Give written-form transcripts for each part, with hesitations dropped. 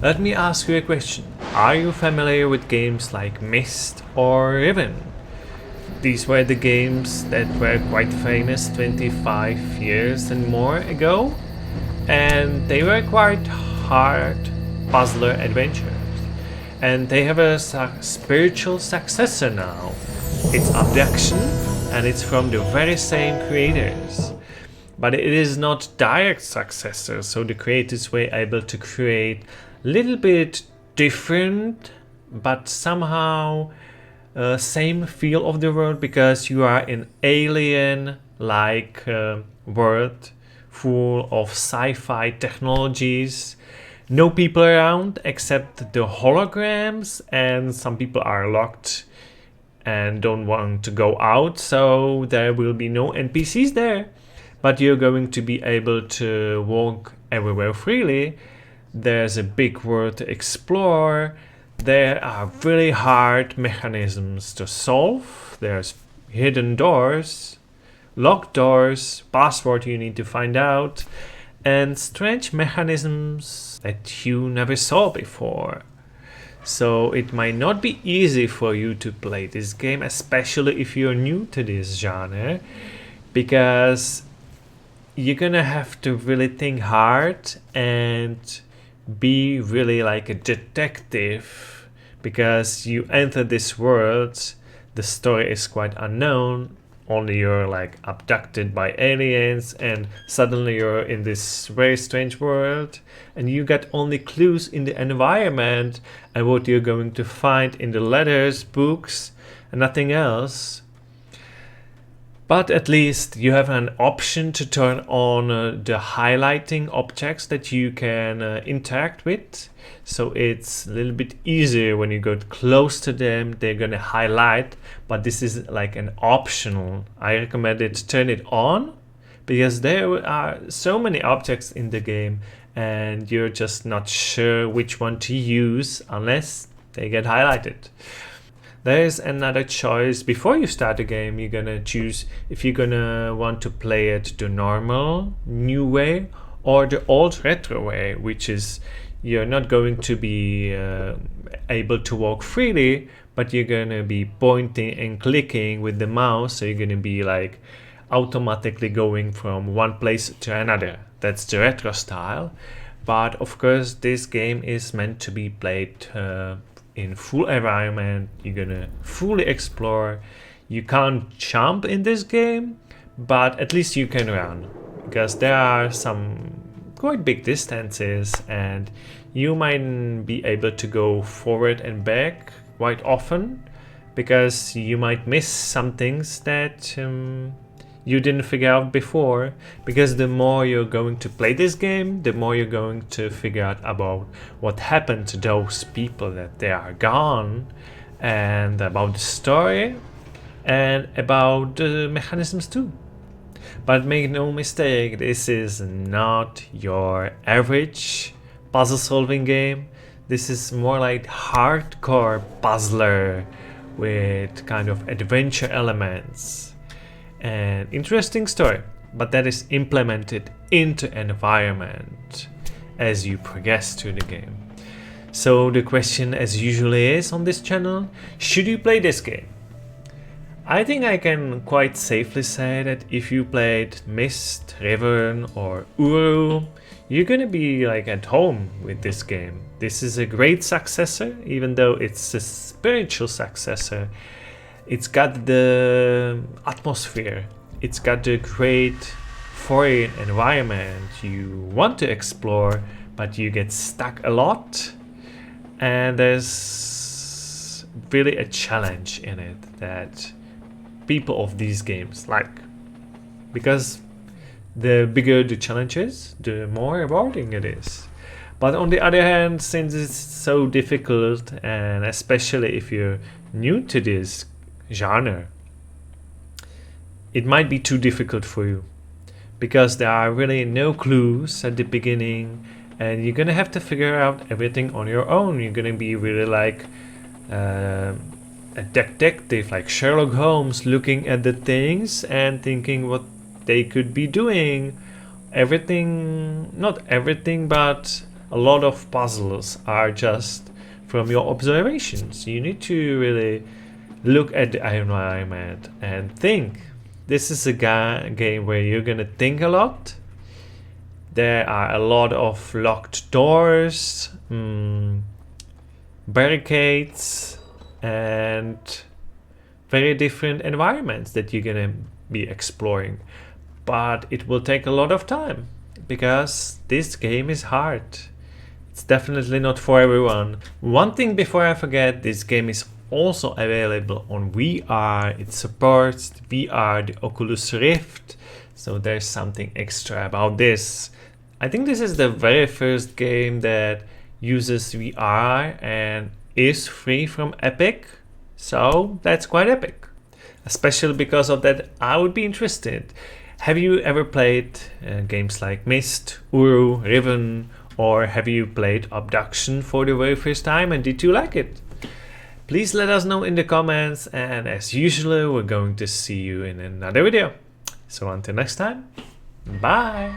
Let me ask you a question. Are you familiar with games like Myst or Riven? These were the games that were quite famous 25 years and more ago, and they were quite hard puzzler adventures. And they have a spiritual successor now. It's Obduction, and it's from the very same creators. But it is not direct successor, so the creators were able to create a little bit different, but somehow same feel of the world, because you are in alien-like world full of sci-fi technologies. No people around except the holograms, and some people are locked and don't want to go out, so there will be no NPCs there. But you're going to be able to walk everywhere freely. There's a big world to explore. There are really hard mechanisms to solve. There's hidden doors, locked doors, password you need to find out, and strange mechanisms that you never saw before. So it might not be easy for you to play this game, especially if you're new to this genre, because you're gonna have to really think hard and be really like a detective, because you enter this world, the story is quite unknown, only you're like abducted by aliens and suddenly you're in this very strange world, and you get only clues in the environment and what you're going to find in the letters, books, and nothing else. But at least you have an option to turn on the highlighting objects that you can interact with. So it's a little bit easier when you go close to them, they're gonna highlight, but this is like an optional. I recommend it turn it on, because there are so many objects in the game and you're just not sure which one to use unless they get highlighted. There's another choice. Before you start the game, you're gonna choose if you're gonna want to play it the normal, new way, or the old retro way, which is you're not going to be able to walk freely, but you're gonna be pointing and clicking with the mouse, so you're gonna be like automatically going from one place to another. That's the retro style. But of course, this game is meant to be played in full environment. You're gonna fully explore. You can't jump in this game, but at least you can run, because there are some quite big distances and you might be able to go forward and back quite often, because you might miss some things that you didn't figure out before. Because the more you're going to play this game, the more you're going to figure out about what happened to those people, that they are gone, and about the story and about the mechanisms too. But make no mistake, this is not your average puzzle solving game. This is more like hardcore puzzler with kind of adventure elements. An interesting story, but that is implemented into environment as you progress through the game. So the question, as usually is on this channel, should you play this game? I think I can quite safely say that if you played Myst, Riven or Uru, you're gonna be like at home with this game. This is a great successor, even though it's a spiritual successor. It's got the atmosphere, it's got the great foreign environment you want to explore, but you get stuck a lot, and there's really a challenge in it that people of these games like, because the bigger the challenge is, the more rewarding it is. But on the other hand, since it's so difficult, and especially if you're new to this genre, it might be too difficult for you, because there are really no clues at the beginning and you're gonna have to figure out everything on your own. You're gonna be really like a detective, like Sherlock Holmes, looking at the things and thinking what they could be doing. Everything, not everything, but a lot of puzzles are just from your observations. You need to really look at the environment and think. This is a game where you're gonna think a lot. There are a lot of locked doors, barricades, and very different environments that you're gonna be exploring. But it will take a lot of time because this game is hard. It's definitely not for everyone. One thing before I forget, this game is also available on VR. It supports VR, the Oculus Rift, so there's something extra about this. I think this is the very first game that uses VR and is free from Epic, so that's quite epic. Especially because of that, I would be interested. Have you ever played games like Myst, Uru, Riven, or have you played Obduction for the very first time and did you like it? Please let us know in the comments, and as usual, we're going to see you in another video. So until next time, bye!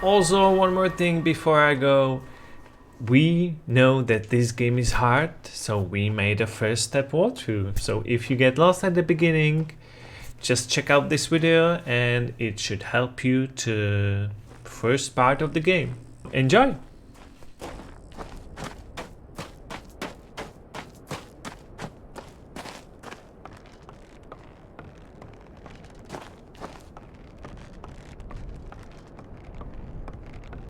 Also, one more thing before I go. We know that this game is hard, so we made a first step walkthrough. So if you get lost at the beginning, just check out this video and it should help you to first part of the game. Enjoy!